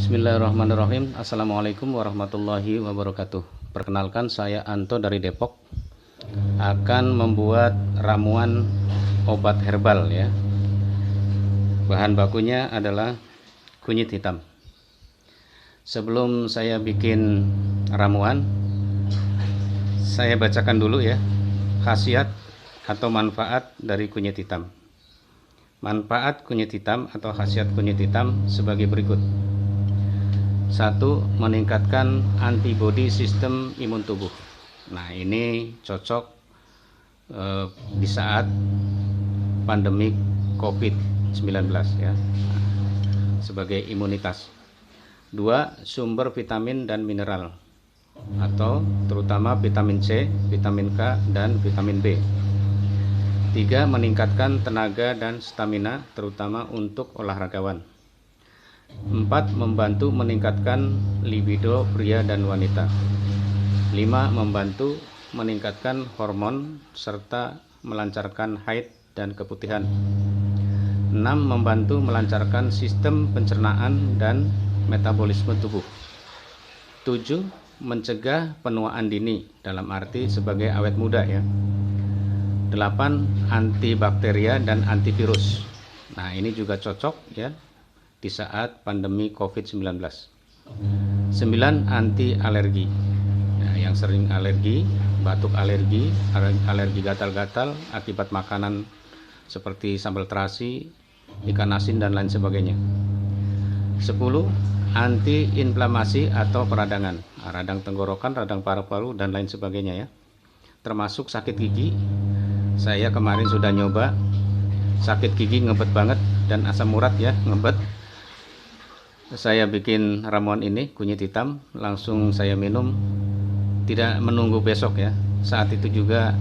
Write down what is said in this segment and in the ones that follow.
Bismillahirrahmanirrahim. Assalamualaikum warahmatullahi wabarakatuh. Perkenalkan, saya Anto dari Depok, akan membuat ramuan obat herbal ya. Bahan bakunya adalah kunyit hitam. Sebelum saya bikin ramuan, saya bacakan dulu ya khasiat atau manfaat dari kunyit hitam. Manfaat kunyit hitam atau khasiat kunyit hitam sebagai berikut. 1. Meningkatkan antibodi sistem imun tubuh. Nah, ini cocok di saat pandemi COVID-19 ya, sebagai imunitas. 2. Sumber vitamin dan mineral, atau terutama vitamin C, vitamin K, dan vitamin B. 3. Meningkatkan tenaga dan stamina, terutama untuk olahragawan. 4. Membantu meningkatkan libido pria dan wanita. 5. Membantu meningkatkan hormon serta melancarkan haid dan keputihan. 6. Membantu melancarkan sistem pencernaan dan metabolisme tubuh. 7. Mencegah penuaan dini, dalam arti sebagai awet muda ya. 8. Antibakteria dan antivirus. Nah, ini juga cocok ya di saat pandemi COVID-19. 9. Anti alergi. Nah, yang sering alergi, batuk alergi, alergi gatal-gatal akibat makanan seperti sambal terasi, ikan asin, dan lain sebagainya. 10. Anti inflamasi atau peradangan, radang tenggorokan, radang paru-paru, dan lain sebagainya ya. Termasuk sakit gigi. Saya kemarin sudah nyoba, sakit gigi ngebet banget dan asam urat ya, ngebet. Saya bikin ramuan ini, kunyit hitam, langsung saya minum, tidak menunggu besok ya. Saat itu juga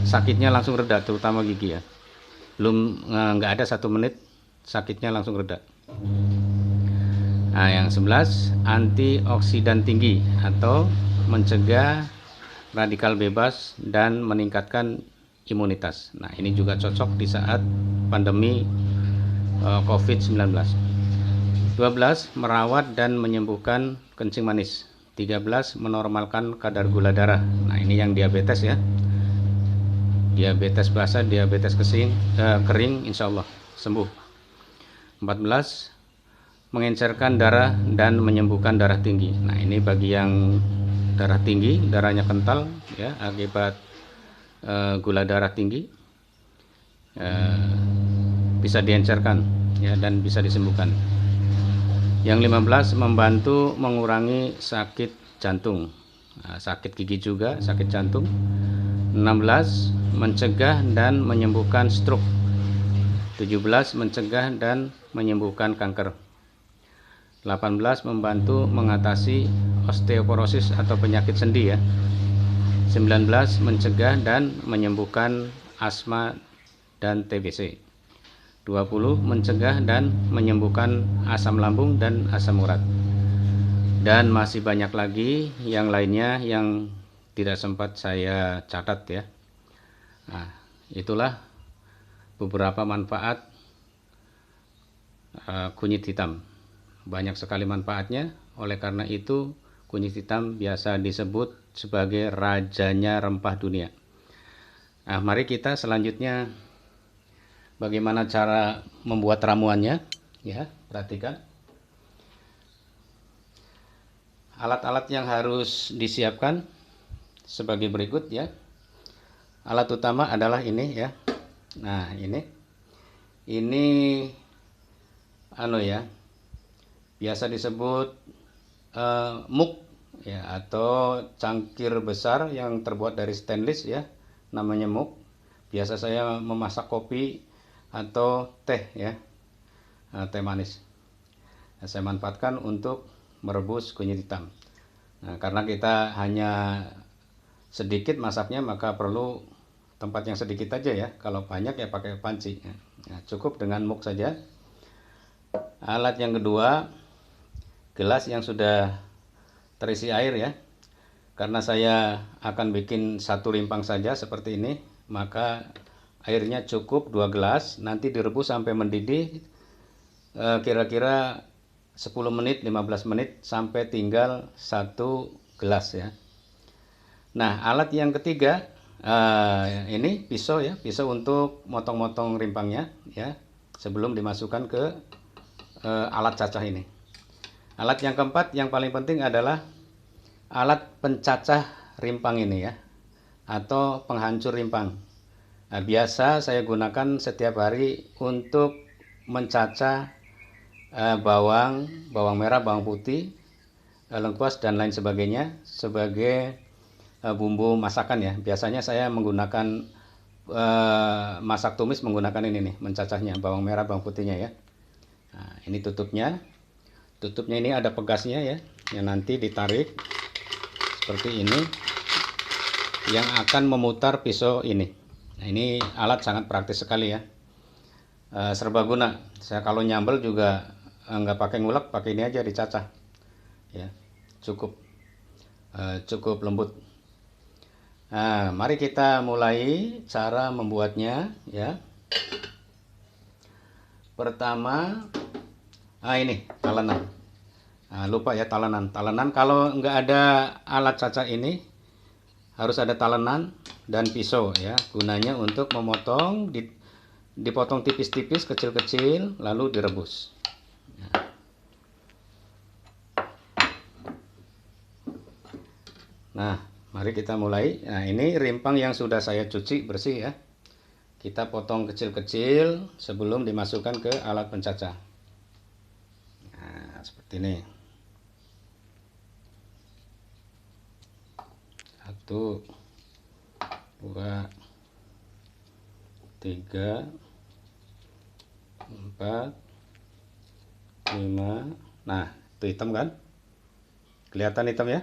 sakitnya langsung reda, terutama gigi ya. Belum nggak ada 1 menit, sakitnya langsung reda. Nah, yang 11, antioksidan tinggi atau mencegah radikal bebas dan meningkatkan imunitas. Nah, ini juga cocok di saat pandemi COVID-19. 12. Merawat dan menyembuhkan kencing manis. 13. Menormalkan kadar gula darah. Nah, ini yang diabetes ya. Diabetes basah, diabetes kering, insya Allah sembuh. 14. Mengencerkan darah dan menyembuhkan darah tinggi. Nah, ini bagi yang darah tinggi, darahnya kental ya, akibat gula darah tinggi, bisa diencerkan ya, dan bisa disembuhkan. Yang 15. Membantu mengurangi sakit jantung. Nah, sakit gigi juga, sakit jantung. 16. Mencegah dan menyembuhkan stroke. 17. Mencegah dan menyembuhkan kanker. 18. Membantu mengatasi osteoporosis atau penyakit sendi ya. 19. Mencegah dan menyembuhkan asma dan TBC. 20. Mencegah dan menyembuhkan asam lambung dan asam urat. Dan masih banyak lagi yang lainnya yang tidak sempat saya catat ya. Nah, itulah beberapa manfaat kunyit hitam. Banyak sekali manfaatnya, oleh karena itu kunyit hitam biasa disebut sebagai rajanya rempah dunia. Nah, mari kita selanjutnya bagaimana cara membuat ramuannya ya. Perhatikan alat-alat yang harus disiapkan sebagai berikut ya. Alat utama adalah ini ya. Nah, ini ya, biasa disebut muk ya, atau cangkir besar yang terbuat dari stainless ya, namanya muk. Biasa saya memasak kopi atau teh ya, teh manis. Nah, saya manfaatkan untuk merebus kunyit hitam. Nah, karena kita hanya sedikit masaknya, maka perlu tempat yang sedikit aja ya. Kalau banyak ya pakai panci. Nah, cukup dengan muk saja. Alat yang kedua, gelas yang sudah terisi air ya. Karena saya akan bikin 1 rimpang saja seperti ini, maka airnya cukup 2 gelas. Nanti direbus sampai mendidih kira-kira 10 menit, 15 menit sampai tinggal 1 gelas ya. Nah, alat yang ketiga ini pisau ya, pisau untuk motong-motong rimpangnya ya sebelum dimasukkan ke alat cacah ini. Alat yang keempat yang paling penting adalah alat pencacah rimpang ini ya, atau penghancur rimpang. Nah, biasa saya gunakan setiap hari untuk mencacah bawang merah, bawang putih, lengkuas dan lain sebagainya sebagai bumbu masakan ya. Biasanya saya menggunakan masak tumis menggunakan ini nih, mencacahnya bawang merah, bawang putihnya ya. Nah, ini tutupnya. Tutupnya ini ada pegasnya ya, yang nanti ditarik seperti ini, yang akan memutar pisau ini. Nah, ini alat sangat praktis sekali ya, serbaguna. Saya kalau nyambel juga nggak pakai ngulek, pakai ini aja dicacah ya, cukup lembut. Nah, mari kita mulai cara membuatnya ya. Pertama, ini talenan. Nah, lupa ya talenan. Talenan kalau nggak ada alat cacah ini harus ada talenan dan pisau ya. Gunanya untuk memotong, dipotong tipis-tipis, kecil-kecil, lalu direbus. Nah, mari kita mulai. Nah, ini rimpang yang sudah saya cuci bersih ya. Kita potong kecil-kecil sebelum dimasukkan ke alat pencacah. Nah, seperti ini. 1, 2, 3, 4, 5. Nah, itu hitam kan? Kelihatan hitam ya?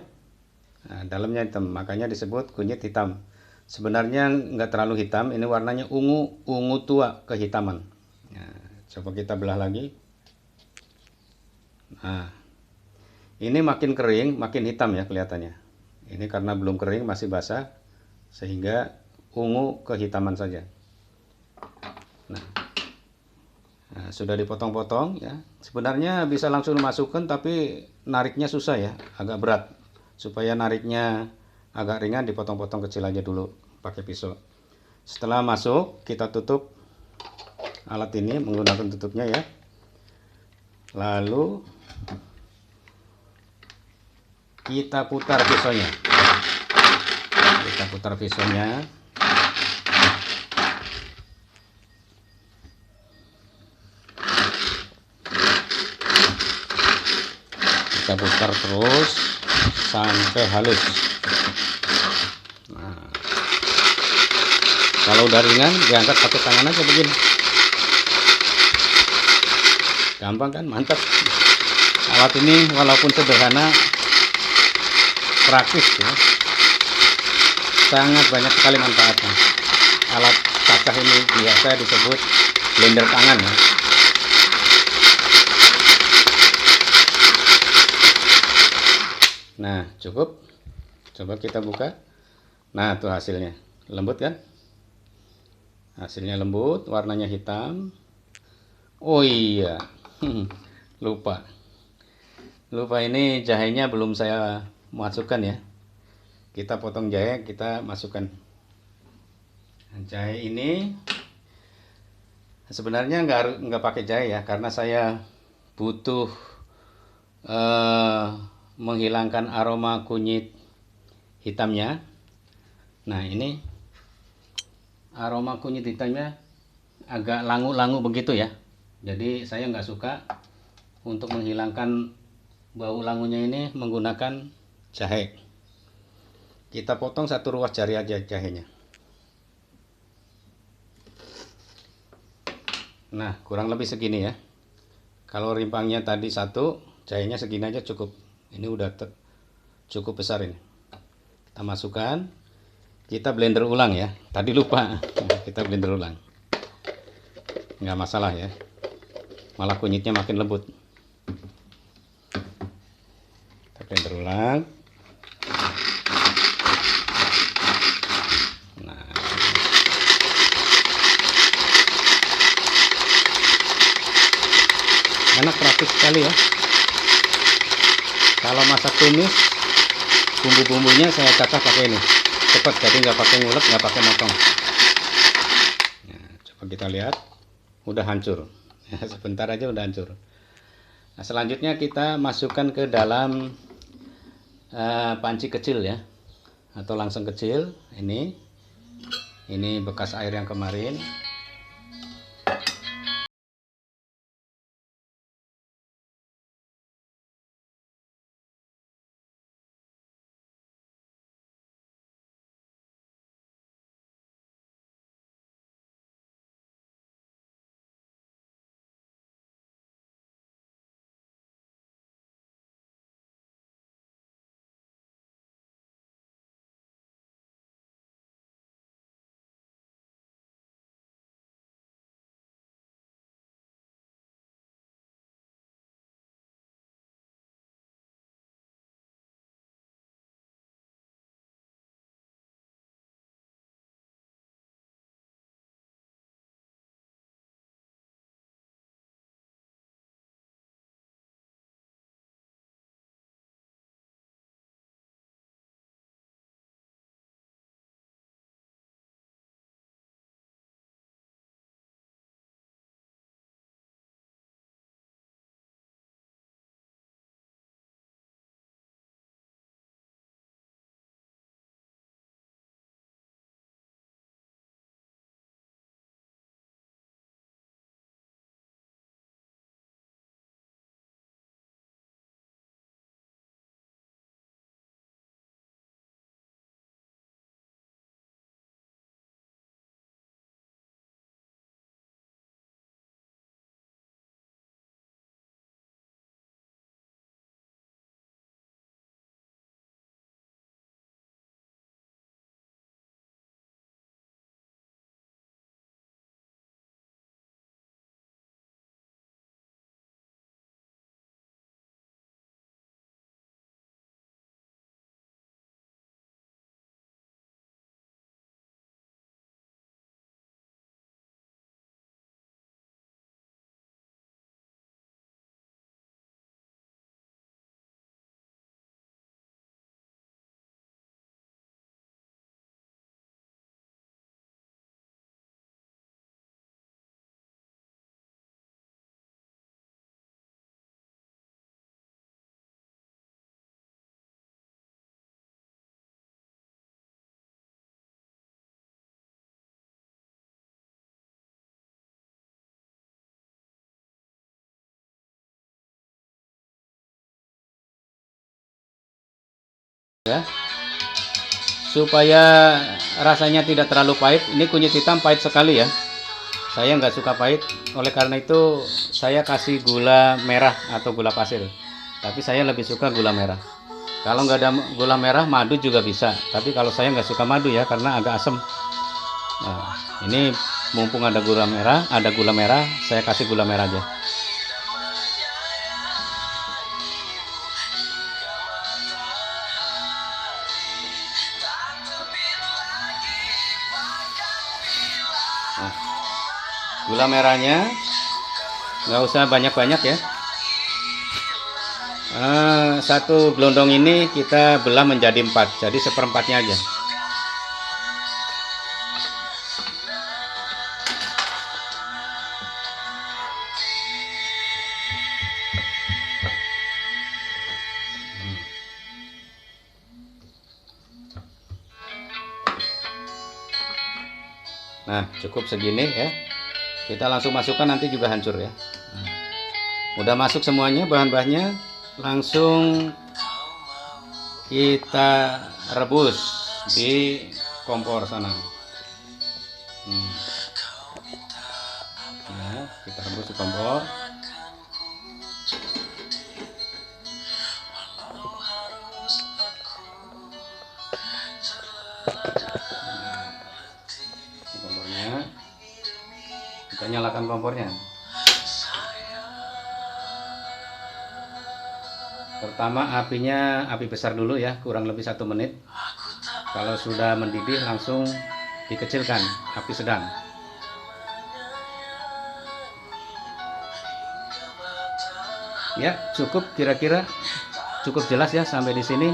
Nah, dalamnya hitam, makanya disebut kunyit hitam. Sebenarnya nggak terlalu hitam, ini warnanya ungu tua kehitaman. Nah, coba kita belah lagi. Nah, ini makin kering, makin hitam ya kelihatannya. Ini karena belum kering, masih basah, sehingga ungu kehitaman saja. Nah, sudah dipotong-potong ya. Sebenarnya bisa langsung dimasukkan, tapi nariknya susah ya, agak berat. Supaya nariknya agak ringan, dipotong-potong kecil aja dulu pakai pisau. Setelah masuk, kita tutup alat ini menggunakan tutupnya ya. Lalu kita putar pisaunya. Kita putar pisaunya. Kita putar terus sampai halus. Nah, kalau udah ringan diangkat pakai tangan aja begini. Gampang kan? Mantap. Alat ini walaupun sederhana, praktis ya. Sangat banyak sekali manfaatnya. Alat cacah ini biasa disebut blender tangan ya. Nah, cukup. Coba kita buka. Nah, tuh hasilnya. Lembut kan? Hasilnya lembut, warnanya hitam. Oh iya. Lupa ini jahenya belum saya masukkan ya. Kita potong jahe, kita masukkan. Jahe ini sebenarnya nggak pakai jahe ya, karena saya butuh menghilangkan aroma kunyit hitamnya. Nah, ini aroma kunyit hitamnya agak langu-langu begitu ya. Jadi saya nggak suka. Untuk menghilangkan bau langunya ini menggunakan jahe. Kita potong 1 ruas jari aja jahenya. Nah, kurang lebih segini ya. Kalau rimpangnya tadi 1, jahenya segini aja cukup. Ini udah cukup besar ini. Kita masukkan. Kita blender ulang ya. Tadi lupa. Kita blender ulang. Nggak masalah ya. Malah kunyitnya makin lembut. Kita blender ulang. Nah, enak, praktis sekali ya. Kalau masak tumis, bumbu-bumbunya saya cacah pakai ini, cepat, jadi nggak pakai ngulek, nggak pakai motong. Nah, coba kita lihat, udah hancur. Sebentar aja udah hancur. Nah, selanjutnya kita masukkan ke dalam panci kecil ya, atau langsung kecil. Ini bekas air yang kemarin. Ya, supaya rasanya tidak terlalu pahit. Ini kunyit hitam pahit sekali ya, saya nggak suka pahit. Oleh karena itu saya kasih gula merah atau gula pasir, tapi saya lebih suka gula merah. Kalau nggak ada gula merah, madu juga bisa, tapi kalau saya nggak suka madu ya, karena agak asam. Nah, ini mumpung ada gula merah, saya kasih gula merah aja. Nah, gula merahnya nggak usah banyak-banyak ya. Satu gelondong ini kita belah menjadi 4, jadi seperempatnya aja. Nah, cukup segini ya. Kita langsung masukkan, nanti juga hancur ya. Nah, udah masuk semuanya bahan-bahannya, langsung kita rebus di kompor sana. Nah, kita rebus di kompor. Kita nyalakan kompornya. Pertama apinya api besar dulu ya, kurang lebih 1 menit. Kalau sudah mendidih langsung dikecilkan, api sedang. Ya, cukup, kira-kira cukup jelas ya sampai di sini.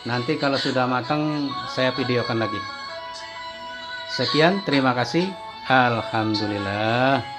Nanti kalau sudah matang saya videokan lagi. Sekian, terima kasih. Alhamdulillah.